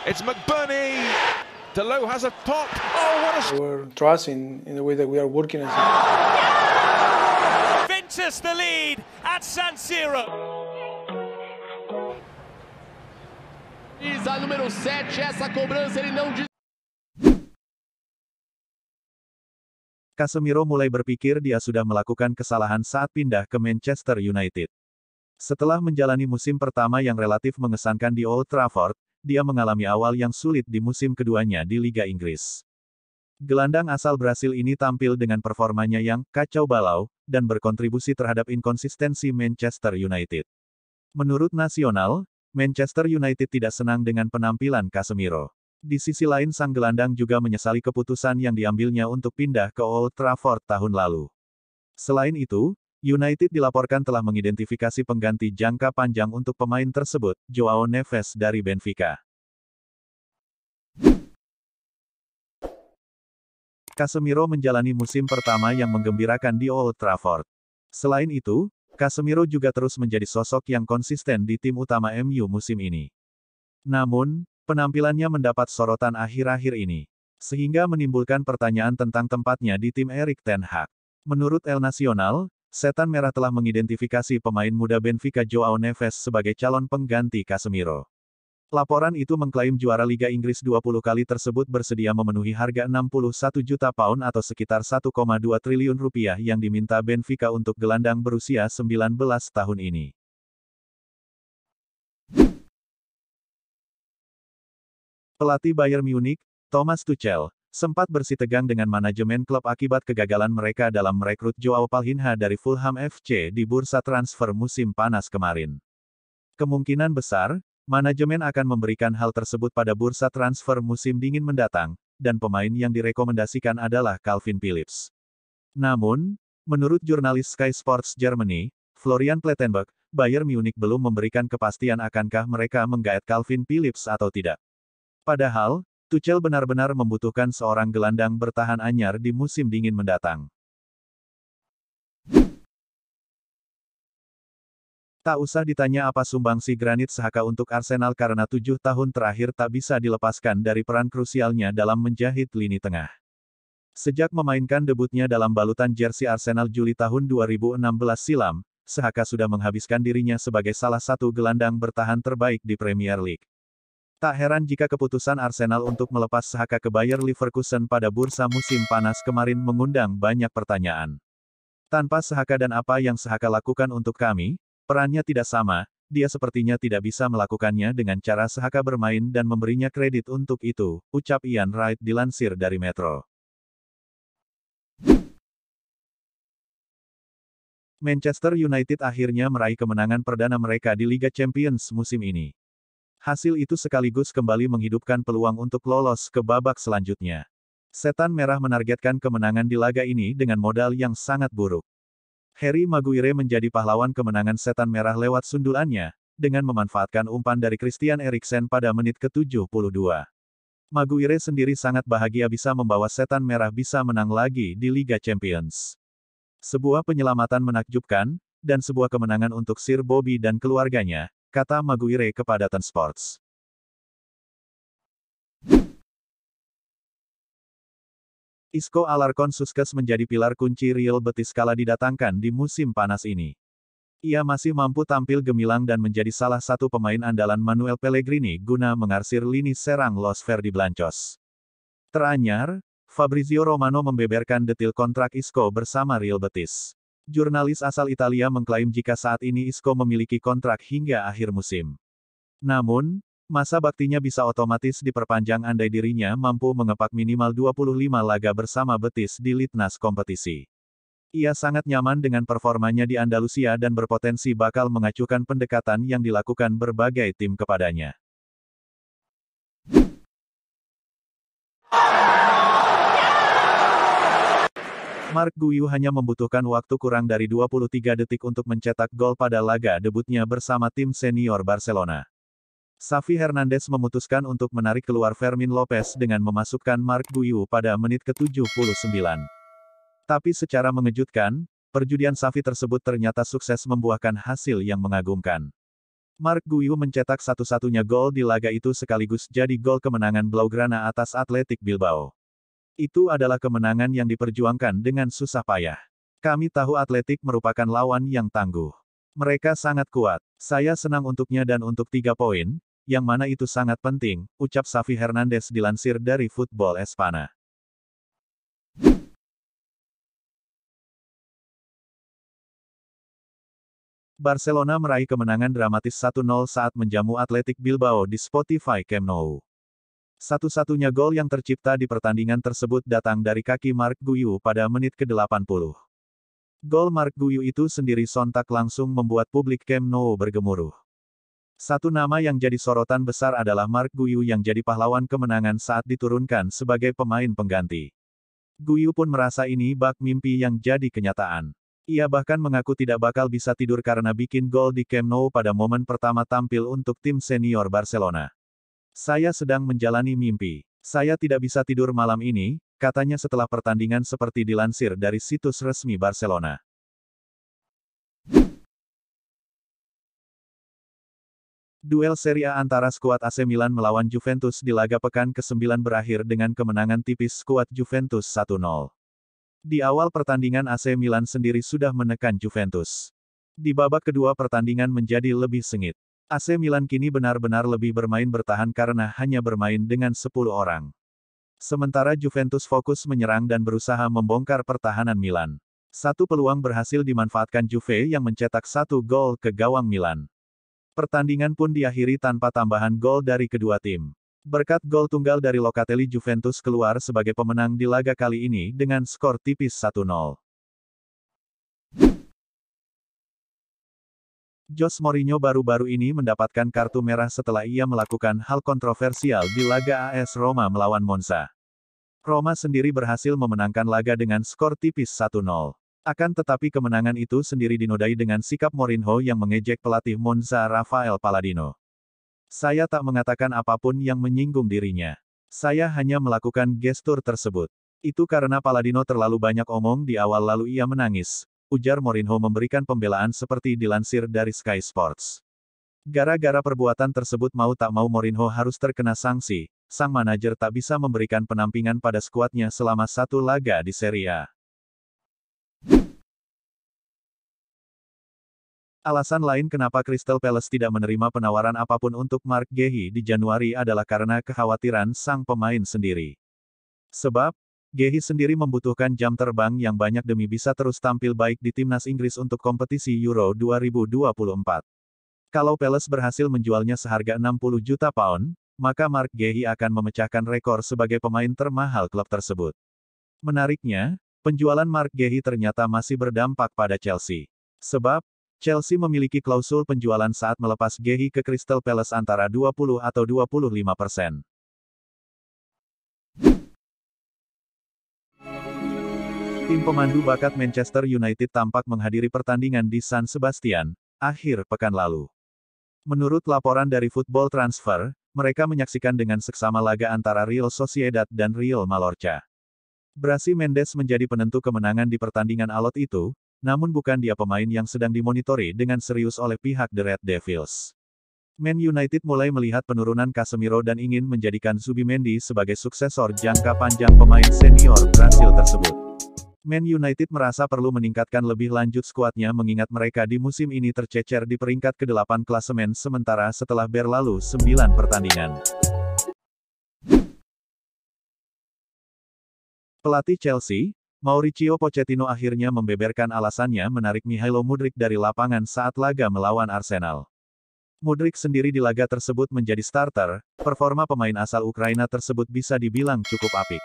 It's McBurney. Delo has a pop. Oh, what a... We're trusting in the way that we are working as Juventus the lead at San Siro. A número 7, essa cobrança ele não diz. Casemiro mulai berpikir dia sudah melakukan kesalahan saat pindah ke Manchester United. Setelah menjalani musim pertama yang relatif mengesankan di Old Trafford, dia mengalami awal yang sulit di musim keduanya di Liga Inggris. Gelandang asal Brasil ini tampil dengan performanya yang kacau balau, dan berkontribusi terhadap inkonsistensi Manchester United. Menurut Nasional, Manchester United tidak senang dengan penampilan Casemiro. Di sisi lain sang gelandang juga menyesali keputusan yang diambilnya untuk pindah ke Old Trafford tahun lalu. Selain itu, United dilaporkan telah mengidentifikasi pengganti jangka panjang untuk pemain tersebut, Joao Neves dari Benfica. Casemiro menjalani musim pertama yang menggembirakan di Old Trafford. Selain itu, Casemiro juga terus menjadi sosok yang konsisten di tim utama MU musim ini. Namun, penampilannya mendapat sorotan akhir-akhir ini, sehingga menimbulkan pertanyaan tentang tempatnya di tim Erik ten Hag. Menurut El Nacional, Setan Merah telah mengidentifikasi pemain muda Benfica Joao Neves sebagai calon pengganti Casemiro. Laporan itu mengklaim juara Liga Inggris 20 kali tersebut bersedia memenuhi harga 61 juta pound atau sekitar 1,2 triliun rupiah yang diminta Benfica untuk gelandang berusia 19 tahun ini. Pelatih Bayern Munich, Thomas Tuchel, sempat bersitegang dengan manajemen klub akibat kegagalan mereka dalam merekrut Joao Palhinha dari Fulham FC di bursa transfer musim panas kemarin. Kemungkinan besar, manajemen akan memberikan hal tersebut pada bursa transfer musim dingin mendatang, dan pemain yang direkomendasikan adalah Calvin Phillips. Namun, menurut jurnalis Sky Sports Germany, Florian Plettenberg, Bayern Munich belum memberikan kepastian akankah mereka menggaet Calvin Phillips atau tidak. Padahal, Tuchel benar-benar membutuhkan seorang gelandang bertahan anyar di musim dingin mendatang. Tak usah ditanya apa sumbangsi Granit Xhaka untuk Arsenal karena 7 tahun terakhir tak bisa dilepaskan dari peran krusialnya dalam menjahit lini tengah. Sejak memainkan debutnya dalam balutan jersey Arsenal Juli tahun 2016 silam, Xhaka sudah menghabiskan dirinya sebagai salah satu gelandang bertahan terbaik di Premier League. Tak heran jika keputusan Arsenal untuk melepas Xhaka ke Bayer Leverkusen pada bursa musim panas kemarin mengundang banyak pertanyaan. Tanpa Xhaka dan apa yang Xhaka lakukan untuk kami, perannya tidak sama, dia sepertinya tidak bisa melakukannya dengan cara Xhaka bermain dan memberinya kredit untuk itu, ucap Ian Wright dilansir dari Metro. Manchester United akhirnya meraih kemenangan perdana mereka di Liga Champions musim ini. Hasil itu sekaligus kembali menghidupkan peluang untuk lolos ke babak selanjutnya. Setan Merah menargetkan kemenangan di laga ini dengan modal yang sangat buruk. Harry Maguire menjadi pahlawan kemenangan Setan Merah lewat sundulannya, dengan memanfaatkan umpan dari Christian Eriksen pada menit ke-72. Maguire sendiri sangat bahagia bisa membawa Setan Merah bisa menang lagi di Liga Champions. Sebuah penyelamatan menakjubkan, dan sebuah kemenangan untuk Sir Bobby dan keluarganya, kata Maguire kepada Ten Sports. Isco Alarcon Susskes menjadi pilar kunci Real Betis kala didatangkan di musim panas ini. Ia masih mampu tampil gemilang dan menjadi salah satu pemain andalan Manuel Pellegrini guna mengarsir lini serang Los Verdiblancos. Teranyar, Fabrizio Romano membeberkan detil kontrak Isco bersama Real Betis. Jurnalis asal Italia mengklaim jika saat ini Isco memiliki kontrak hingga akhir musim. Namun, masa baktinya bisa otomatis diperpanjang andai dirinya mampu mengepak minimal 25 laga bersama Betis di Litnas kompetisi. Ia sangat nyaman dengan performanya di Andalusia dan berpotensi bakal mengacuhkan pendekatan yang dilakukan berbagai tim kepadanya. Marc Guiu hanya membutuhkan waktu kurang dari 23 detik untuk mencetak gol pada laga debutnya bersama tim senior Barcelona. Xavi Hernandez memutuskan untuk menarik keluar Fermin Lopez dengan memasukkan Marc Guiu pada menit ke-79. Tapi secara mengejutkan, perjudian Xavi tersebut ternyata sukses membuahkan hasil yang mengagumkan. Marc Guiu mencetak satu-satunya gol di laga itu sekaligus jadi gol kemenangan Blaugrana atas Athletic Bilbao. Itu adalah kemenangan yang diperjuangkan dengan susah payah. Kami tahu Athletic merupakan lawan yang tangguh. Mereka sangat kuat. Saya senang untuknya dan untuk 3 poin, yang mana itu sangat penting, ucap Xavi Hernandez dilansir dari Football Espana. Barcelona meraih kemenangan dramatis 1-0 saat menjamu Athletic Bilbao di Spotify Camp Nou. Satu-satunya gol yang tercipta di pertandingan tersebut datang dari kaki Marc Guiu pada menit ke-80. Gol Marc Guiu itu sendiri sontak langsung membuat publik Camp Nou bergemuruh. Satu nama yang jadi sorotan besar adalah Marc Guiu yang jadi pahlawan kemenangan saat diturunkan sebagai pemain pengganti. Guiu pun merasa ini bak mimpi yang jadi kenyataan. Ia bahkan mengaku tidak bakal bisa tidur karena bikin gol di Camp Nou pada momen pertama tampil untuk tim senior Barcelona. Saya sedang menjalani mimpi. Saya tidak bisa tidur malam ini, katanya setelah pertandingan seperti dilansir dari situs resmi Barcelona. Duel Serie A antara skuad AC Milan melawan Juventus di laga pekan ke-9 berakhir dengan kemenangan tipis skuad Juventus 1-0. Di awal pertandingan AC Milan sendiri sudah menekan Juventus. Di babak kedua pertandingan menjadi lebih sengit. AC Milan kini benar-benar lebih bermain bertahan karena hanya bermain dengan 10 orang. Sementara Juventus fokus menyerang dan berusaha membongkar pertahanan Milan. Satu peluang berhasil dimanfaatkan Juve yang mencetak 1 gol ke gawang Milan. Pertandingan pun diakhiri tanpa tambahan gol dari kedua tim. Berkat gol tunggal dari Locatelli, Juventus keluar sebagai pemenang di laga kali ini dengan skor tipis 1-0. Jose Mourinho baru-baru ini mendapatkan kartu merah setelah ia melakukan hal kontroversial di laga AS Roma melawan Monza. Roma sendiri berhasil memenangkan laga dengan skor tipis 1-0. Akan tetapi kemenangan itu sendiri dinodai dengan sikap Mourinho yang mengejek pelatih Monza Rafael Palladino. Saya tak mengatakan apapun yang menyinggung dirinya. Saya hanya melakukan gestur tersebut. Itu karena Palladino terlalu banyak omong di awal lalu ia menangis, ujar Mourinho memberikan pembelaan seperti dilansir dari Sky Sports. Gara-gara perbuatan tersebut mau tak mau Mourinho harus terkena sanksi, sang manajer tak bisa memberikan penampingan pada skuadnya selama 1 laga di Serie A. Alasan lain kenapa Crystal Palace tidak menerima penawaran apapun untuk Marc Guehi di Januari adalah karena kekhawatiran sang pemain sendiri. Sebab, Guehi sendiri membutuhkan jam terbang yang banyak demi bisa terus tampil baik di timnas Inggris untuk kompetisi Euro 2024. Kalau Palace berhasil menjualnya seharga 60 juta pound, maka Marc Guehi akan memecahkan rekor sebagai pemain termahal klub tersebut. Menariknya, penjualan Marc Guehi ternyata masih berdampak pada Chelsea. Sebab, Chelsea memiliki klausul penjualan saat melepas Guehi ke Crystal Palace antara 20 atau 25%. Tim pemandu bakat Manchester United tampak menghadiri pertandingan di San Sebastian, akhir pekan lalu. Menurut laporan dari Football Transfer, mereka menyaksikan dengan seksama laga antara Real Sociedad dan Real Mallorca. Brasi Mendes menjadi penentu kemenangan di pertandingan alot itu, namun bukan dia pemain yang sedang dimonitori dengan serius oleh pihak The Red Devils. Man United mulai melihat penurunan Casemiro dan ingin menjadikan Zubimendi sebagai suksesor jangka panjang pemain senior Brasil tersebut. Man United merasa perlu meningkatkan lebih lanjut skuadnya mengingat mereka di musim ini tercecer di peringkat ke-8 klasemen sementara setelah berlalu 9 pertandingan. Pelatih Chelsea, Mauricio Pochettino akhirnya membeberkan alasannya menarik Mihailo Mudryk dari lapangan saat laga melawan Arsenal. Mudryk sendiri di laga tersebut menjadi starter, performa pemain asal Ukraina tersebut bisa dibilang cukup apik.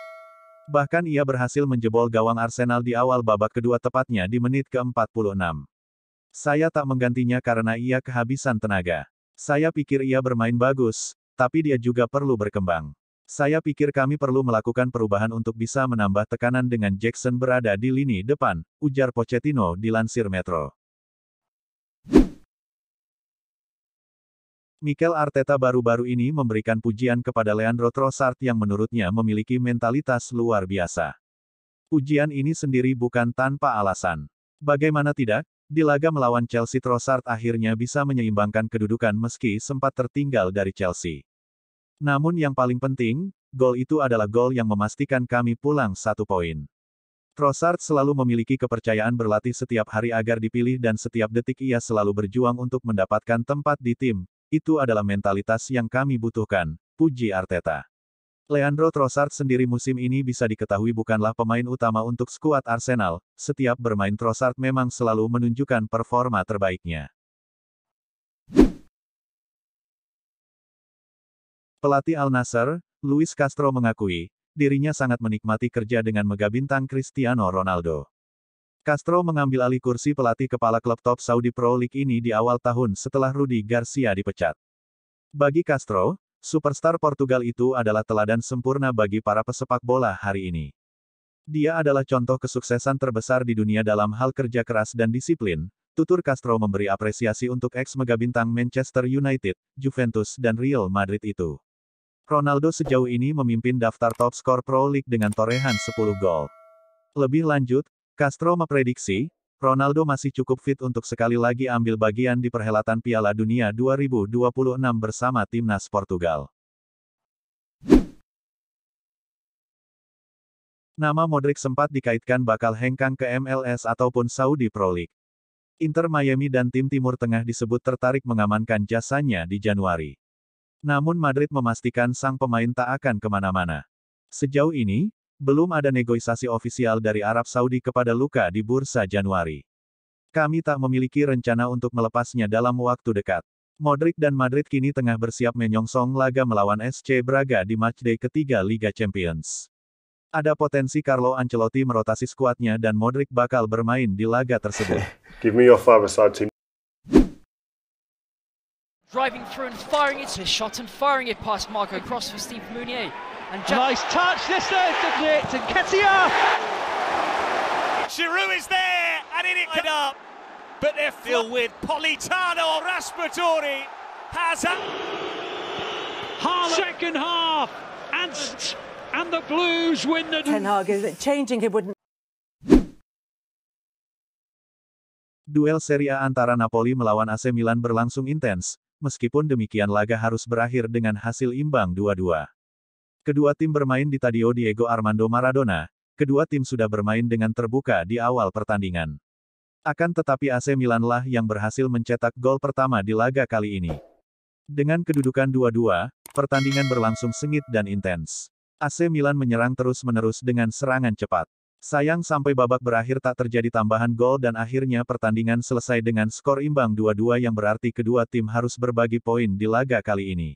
Bahkan ia berhasil menjebol gawang Arsenal di awal babak kedua tepatnya di menit ke-46. Saya tak menggantinya karena ia kehabisan tenaga. Saya pikir ia bermain bagus, tapi dia juga perlu berkembang. Saya pikir kami perlu melakukan perubahan untuk bisa menambah tekanan dengan Jackson berada di lini depan, ujar Pochettino dilansir Metro. Mikel Arteta baru-baru ini memberikan pujian kepada Leandro Trossard yang menurutnya memiliki mentalitas luar biasa. Pujian ini sendiri bukan tanpa alasan. Bagaimana tidak, Di laga melawan Chelsea, Trossard akhirnya bisa menyeimbangkan kedudukan meski sempat tertinggal dari Chelsea. Namun yang paling penting, gol itu adalah gol yang memastikan kami pulang 1 poin. Trossard selalu memiliki kepercayaan berlatih setiap hari agar dipilih dan setiap detik ia selalu berjuang untuk mendapatkan tempat di tim. Itu adalah mentalitas yang kami butuhkan, puji Arteta. Leandro Trossard sendiri musim ini bisa diketahui bukanlah pemain utama untuk skuad Arsenal, setiap bermain Trossard memang selalu menunjukkan performa terbaiknya. Pelatih Al Nassr, Luis Castro mengakui, dirinya sangat menikmati kerja dengan mega bintang Cristiano Ronaldo. Castro mengambil alih kursi pelatih kepala klub top Saudi Pro League ini di awal tahun setelah Rudi Garcia dipecat. Bagi Castro, superstar Portugal itu adalah teladan sempurna bagi para pesepak bola hari ini. Dia adalah contoh kesuksesan terbesar di dunia dalam hal kerja keras dan disiplin, tutur Castro memberi apresiasi untuk ex-megabintang Manchester United, Juventus dan Real Madrid itu. Ronaldo sejauh ini memimpin daftar top skor Pro League dengan torehan 10 gol. Lebih lanjut, Castro memprediksi, Ronaldo masih cukup fit untuk sekali lagi ambil bagian di perhelatan Piala Dunia 2026 bersama timnas Portugal. Nama Modric sempat dikaitkan bakal hengkang ke MLS ataupun Saudi Pro League. Inter Miami dan tim Timur Tengah disebut tertarik mengamankan jasanya di Januari. Namun Madrid memastikan sang pemain tak akan kemana-mana. Sejauh ini, belum ada negosiasi ofisial dari Arab Saudi kepada Luka di bursa Januari. Kami tak memiliki rencana untuk melepasnya dalam waktu dekat. Modric dan Madrid kini tengah bersiap menyongsong laga melawan SC Braga di matchday ketiga Liga Champions. Ada potensi Carlo Ancelotti merotasi skuadnya dan Modric bakal bermain di laga tersebut. Give me your five-a-side team. Driving through and firing into his shot and firing it past Marco Cross for Steve Mounier. And Nice touch, this is it, and Ketia! Giroud is there, and it up. But they're filled with Politano, Raspadori, Hazard. Second half, and the Blues win the... Ten Hag is changing, he wouldn't. Duel Serie A antara Napoli melawan AC Milan berlangsung intens, meskipun demikian laga harus berakhir dengan hasil imbang 2-2. Kedua tim bermain di Stadio Diego Armando Maradona, kedua tim sudah bermain dengan terbuka di awal pertandingan. Akan tetapi AC Milan lah yang berhasil mencetak gol pertama di laga kali ini. Dengan kedudukan 2-2, pertandingan berlangsung sengit dan intens. AC Milan menyerang terus-menerus dengan serangan cepat. Sayang sampai babak berakhir tak terjadi tambahan gol dan akhirnya pertandingan selesai dengan skor imbang 2-2 yang berarti kedua tim harus berbagi poin di laga kali ini.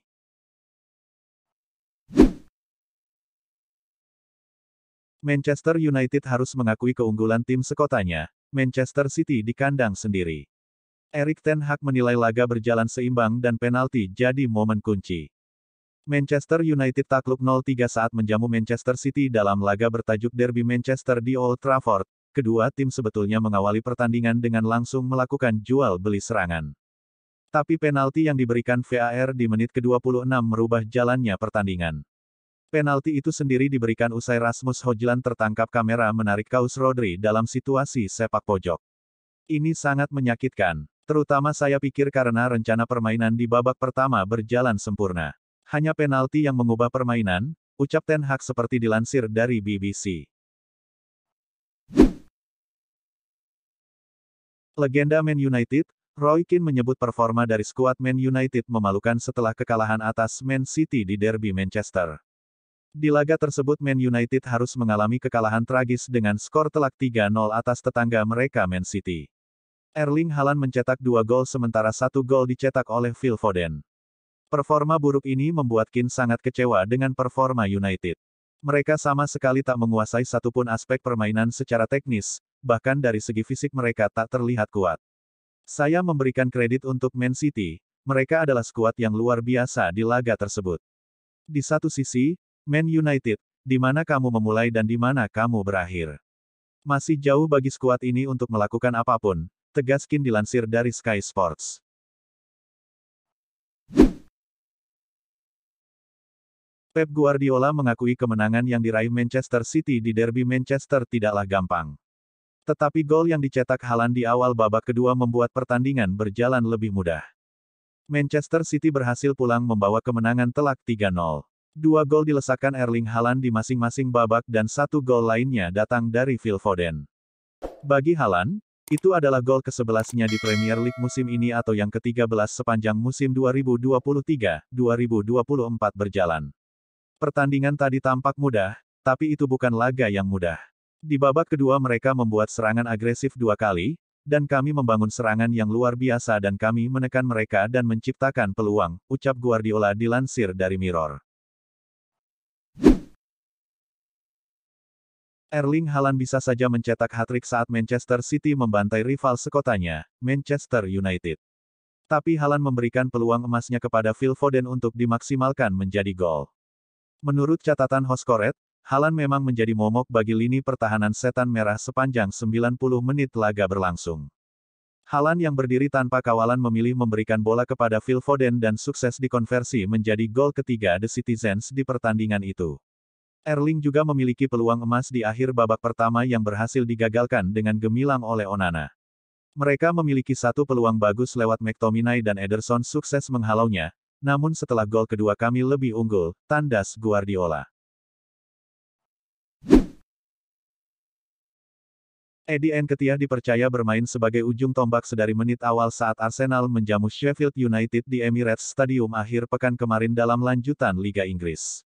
Manchester United harus mengakui keunggulan tim sekotanya, Manchester City di kandang sendiri. Erik ten Hag menilai laga berjalan seimbang dan penalti jadi momen kunci. Manchester United takluk 0-3 saat menjamu Manchester City dalam laga bertajuk Derby Manchester di Old Trafford. Kedua tim sebetulnya mengawali pertandingan dengan langsung melakukan jual beli serangan. Tapi penalti yang diberikan VAR di menit ke-26 merubah jalannya pertandingan. Penalti itu sendiri diberikan usai Rasmus Højlund tertangkap kamera menarik kaos Rodri dalam situasi sepak pojok. Ini sangat menyakitkan. Terutama saya pikir karena rencana permainan di babak pertama berjalan sempurna. Hanya penalti yang mengubah permainan, ucap Ten Hag seperti dilansir dari BBC. Legenda Man United, Roy Keane menyebut performa dari skuad Man United memalukan setelah kekalahan atas Man City di Derby Manchester. Di laga tersebut Man United harus mengalami kekalahan tragis dengan skor telak 3-0 atas tetangga mereka Man City. Erling Haaland mencetak 2 gol sementara 1 gol dicetak oleh Phil Foden. Performa buruk ini membuat Keane sangat kecewa dengan performa United. Mereka sama sekali tak menguasai satupun aspek permainan secara teknis, bahkan dari segi fisik mereka tak terlihat kuat. Saya memberikan kredit untuk Man City, mereka adalah skuad yang luar biasa di laga tersebut. Di satu sisi, Man United, di mana kamu memulai dan di mana kamu berakhir. Masih jauh bagi skuad ini untuk melakukan apapun, tegas Keane dilansir dari Sky Sports. Pep Guardiola mengakui kemenangan yang diraih Manchester City di Derby Manchester tidaklah gampang. Tetapi gol yang dicetak Haaland di awal babak kedua membuat pertandingan berjalan lebih mudah. Manchester City berhasil pulang membawa kemenangan telak 3-0. 2 gol dilesakkan Erling Haaland di masing-masing babak dan 1 gol lainnya datang dari Phil Foden. Bagi Haaland, itu adalah gol ke-11-nya di Premier League musim ini atau yang ke-13 sepanjang musim 2023-2024 berjalan. Pertandingan tadi tampak mudah, tapi itu bukan laga yang mudah. Di babak kedua mereka membuat serangan agresif 2 kali, dan kami membangun serangan yang luar biasa dan kami menekan mereka dan menciptakan peluang, ucap Guardiola dilansir dari Mirror. Erling Haaland bisa saja mencetak hat-trick saat Manchester City membantai rival sekotanya, Manchester United. Tapi Haaland memberikan peluang emasnya kepada Phil Foden untuk dimaksimalkan menjadi gol. Menurut catatan Hoscoret, Haaland memang menjadi momok bagi lini pertahanan setan merah sepanjang 90 menit laga berlangsung. Haaland yang berdiri tanpa kawalan memilih memberikan bola kepada Phil Foden dan sukses dikonversi menjadi gol ketiga The Citizens di pertandingan itu. Erling juga memiliki peluang emas di akhir babak pertama yang berhasil digagalkan dengan gemilang oleh Onana. Mereka memiliki 1 peluang bagus lewat McTominay dan Ederson sukses menghalaunya, namun setelah gol kedua kami lebih unggul, tandas Guardiola. Eddie Nketiah dipercaya bermain sebagai ujung tombak sedari menit awal saat Arsenal menjamu Sheffield United di Emirates Stadium akhir pekan kemarin dalam lanjutan Liga Inggris.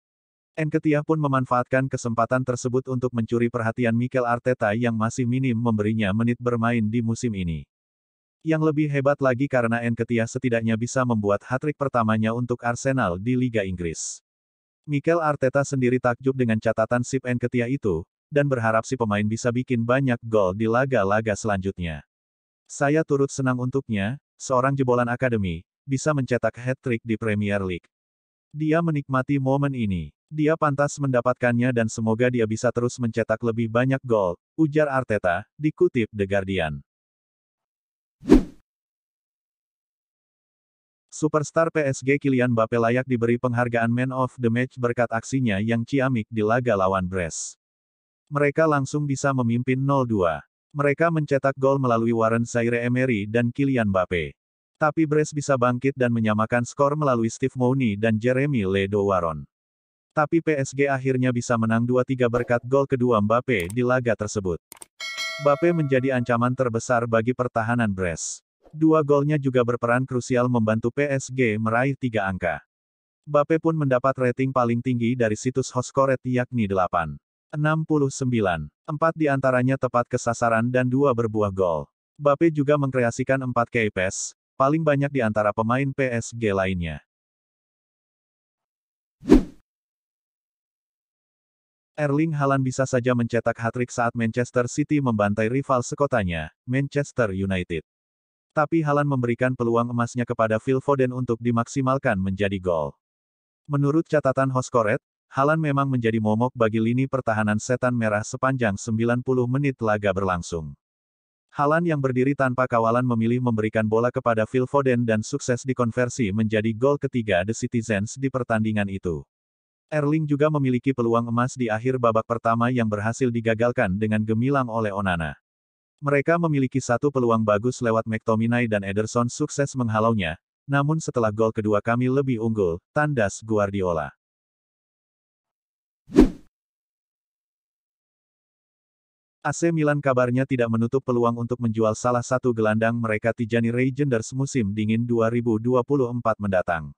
Nketiah pun memanfaatkan kesempatan tersebut untuk mencuri perhatian Mikel Arteta yang masih minim memberinya menit bermain di musim ini. Yang lebih hebat lagi karena Nketiah setidaknya bisa membuat hat-trick pertamanya untuk Arsenal di Liga Inggris. Mikel Arteta sendiri takjub dengan catatan sip Nketiah itu, dan berharap si pemain bisa bikin banyak gol di laga-laga selanjutnya. Saya turut senang untuknya, seorang jebolan akademi, bisa mencetak hat-trick di Premier League. Dia menikmati momen ini. Dia pantas mendapatkannya dan semoga dia bisa terus mencetak lebih banyak gol, ujar Arteta, dikutip The Guardian. Superstar PSG Kylian Mbappé layak diberi penghargaan Man of the Match berkat aksinya yang ciamik di laga lawan Brest. Mereka langsung bisa memimpin 0-2. Mereka mencetak gol melalui Warren Zaïre-Emery dan Kylian Mbappé. Tapi Brest bisa bangkit dan menyamakan skor melalui Steve Mounié dan Jeremy Le Douaron. Tapi PSG akhirnya bisa menang 2-3 berkat gol kedua Mbappé di laga tersebut. Mbappé menjadi ancaman terbesar bagi pertahanan Brest. 2 golnya juga berperan krusial membantu PSG meraih 3 angka. Mbappé pun mendapat rating paling tinggi dari situs Hoscoret yakni 8,69. 4 diantaranya tepat ke sasaran dan 2 berbuah gol. Mbappé juga mengkreasikan 4 key pass, paling banyak di antara pemain PSG lainnya. Erling Haaland bisa saja mencetak hat-trick saat Manchester City membantai rival sekotanya, Manchester United. Tapi Haaland memberikan peluang emasnya kepada Phil Foden untuk dimaksimalkan menjadi gol. Menurut catatan Hoscoret, Haaland memang menjadi momok bagi lini pertahanan setan merah sepanjang 90 menit laga berlangsung. Haaland yang berdiri tanpa kawalan memilih memberikan bola kepada Phil Foden dan sukses dikonversi menjadi gol ketiga The Citizens di pertandingan itu. Erling juga memiliki peluang emas di akhir babak pertama yang berhasil digagalkan dengan gemilang oleh Onana. Mereka memiliki 1 peluang bagus lewat McTominay dan Ederson sukses menghalaunya, namun setelah gol kedua kami lebih unggul, tandas Guardiola. AC Milan kabarnya tidak menutup peluang untuk menjual salah satu gelandang mereka Tijani Reijnders musim dingin 2024 mendatang.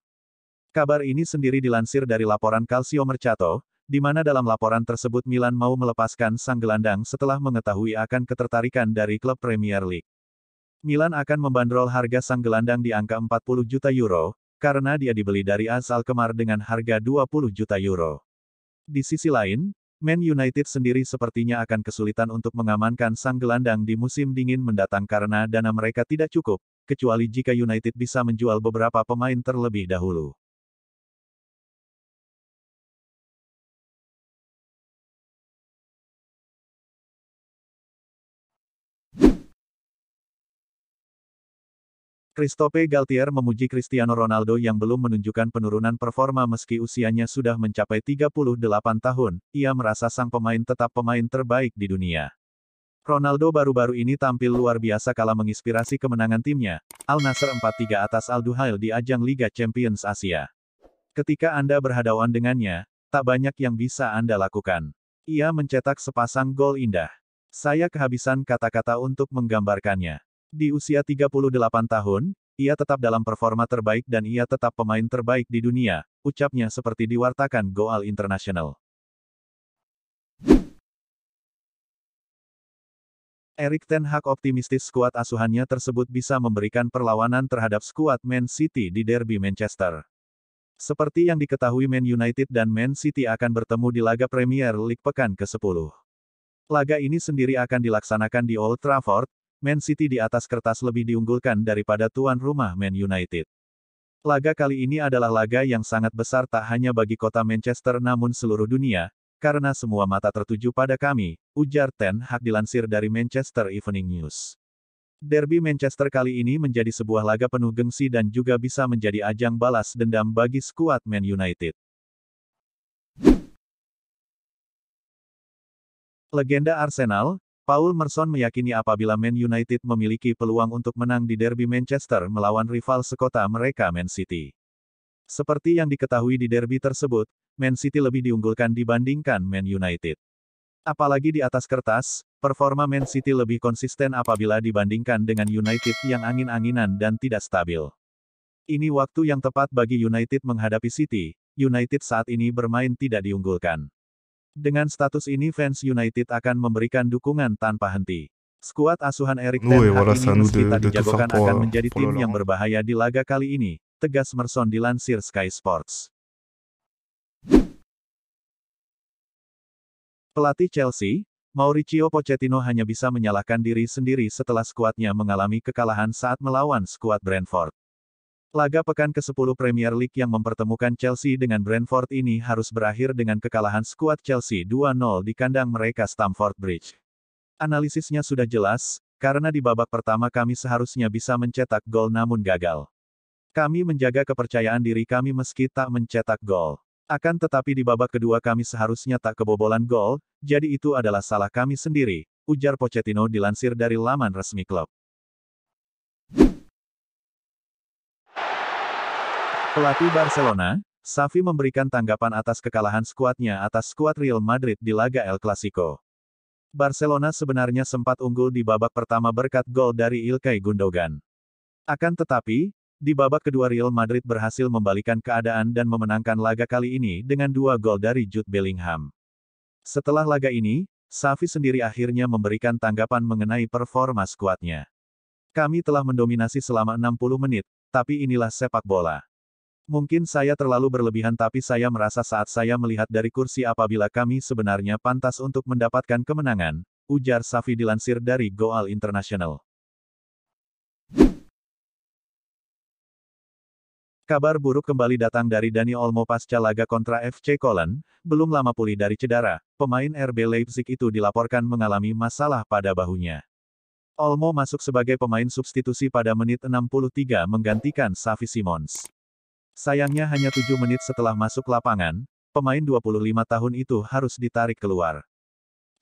Kabar ini sendiri dilansir dari laporan Calcio Mercato, di mana dalam laporan tersebut Milan mau melepaskan sang gelandang setelah mengetahui akan ketertarikan dari klub Premier League. Milan akan membandrol harga sang gelandang di angka 40 juta euro, karena dia dibeli dari AS Alkmaar dengan harga 20 juta euro. Di sisi lain, Man United sendiri sepertinya akan kesulitan untuk mengamankan sang gelandang di musim dingin mendatang karena dana mereka tidak cukup, kecuali jika United bisa menjual beberapa pemain terlebih dahulu. Christophe Galtier memuji Cristiano Ronaldo yang belum menunjukkan penurunan performa meski usianya sudah mencapai 38 tahun, ia merasa sang pemain tetap pemain terbaik di dunia. Ronaldo baru-baru ini tampil luar biasa kala menginspirasi kemenangan timnya, Al Nassr 4-3 atas Al Duhail di ajang Liga Champions Asia. Ketika Anda berhadapan dengannya, tak banyak yang bisa Anda lakukan. Ia mencetak sepasang gol indah. Saya kehabisan kata-kata untuk menggambarkannya. Di usia 38 tahun, ia tetap dalam performa terbaik dan ia tetap pemain terbaik di dunia, ucapnya seperti diwartakan Goal International. Erik ten Hag optimistis skuad asuhannya tersebut bisa memberikan perlawanan terhadap skuad Man City di derby Manchester. Seperti yang diketahui, Man United dan Man City akan bertemu di laga Premier League pekan ke-10. Laga ini sendiri akan dilaksanakan di Old Trafford. Man City di atas kertas lebih diunggulkan daripada tuan rumah Man United. Laga kali ini adalah laga yang sangat besar tak hanya bagi kota Manchester namun seluruh dunia, karena semua mata tertuju pada kami, ujar ten Hag dilansir dari Manchester Evening News. Derby Manchester kali ini menjadi sebuah laga penuh gengsi dan juga bisa menjadi ajang balas dendam bagi skuad Man United. Legenda Arsenal, Paul Merson meyakini apabila Man United memiliki peluang untuk menang di derby Manchester melawan rival sekota mereka Man City. Seperti yang diketahui di derby tersebut, Man City lebih diunggulkan dibandingkan Man United. Apalagi di atas kertas, performa Man City lebih konsisten apabila dibandingkan dengan United yang angin-anginan dan tidak stabil. Ini waktu yang tepat bagi United menghadapi City. United saat ini bermain tidak diunggulkan. Dengan status ini fans United akan memberikan dukungan tanpa henti. Skuad asuhan Erik ten Hag ini meski tak dijagokan akan menjadi tim yang berbahaya di laga kali ini, tegas Merson dilansir Sky Sports. Pelatih Chelsea, Mauricio Pochettino hanya bisa menyalahkan diri sendiri setelah skuadnya mengalami kekalahan saat melawan skuad Brentford. Laga pekan ke-10 Premier League yang mempertemukan Chelsea dengan Brentford ini harus berakhir dengan kekalahan skuad Chelsea 2-0 di kandang mereka Stamford Bridge. Analisisnya sudah jelas, karena di babak pertama kami seharusnya bisa mencetak gol namun gagal. Kami menjaga kepercayaan diri kami meski tak mencetak gol. Akan tetapi di babak kedua kami seharusnya tak kebobolan gol, jadi itu adalah salah kami sendiri, ujar Pochettino dilansir dari laman resmi klub. Pelatih Barcelona, Xavi memberikan tanggapan atas kekalahan skuadnya atas skuad Real Madrid di laga El Clasico. Barcelona sebenarnya sempat unggul di babak pertama berkat gol dari Ilkay Gundogan. Akan tetapi, di babak kedua Real Madrid berhasil membalikan keadaan dan memenangkan laga kali ini dengan 2 gol dari Jude Bellingham. Setelah laga ini, Xavi sendiri akhirnya memberikan tanggapan mengenai performa skuadnya. Kami telah mendominasi selama 60 menit, tapi inilah sepak bola. Mungkin saya terlalu berlebihan tapi saya merasa saat saya melihat dari kursi apabila kami sebenarnya pantas untuk mendapatkan kemenangan, ujar Xavi dilansir dari Goal International. Kabar buruk kembali datang dari Dani Olmo pasca laga kontra FC Köln, belum lama pulih dari cedera, pemain RB Leipzig itu dilaporkan mengalami masalah pada bahunya. Olmo masuk sebagai pemain substitusi pada menit 63 menggantikan Xavi Simons. Sayangnya hanya 7 menit setelah masuk lapangan, pemain 25 tahun itu harus ditarik keluar.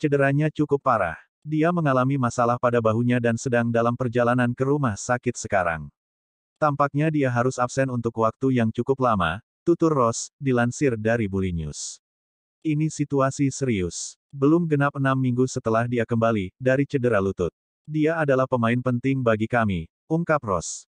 Cederanya cukup parah. Dia mengalami masalah pada bahunya dan sedang dalam perjalanan ke rumah sakit sekarang. Tampaknya dia harus absen untuk waktu yang cukup lama, tutur Ross, dilansir dari Bully News. Ini situasi serius. Belum genap 6 minggu setelah dia kembali dari cedera lutut. Dia adalah pemain penting bagi kami, ungkap Ross.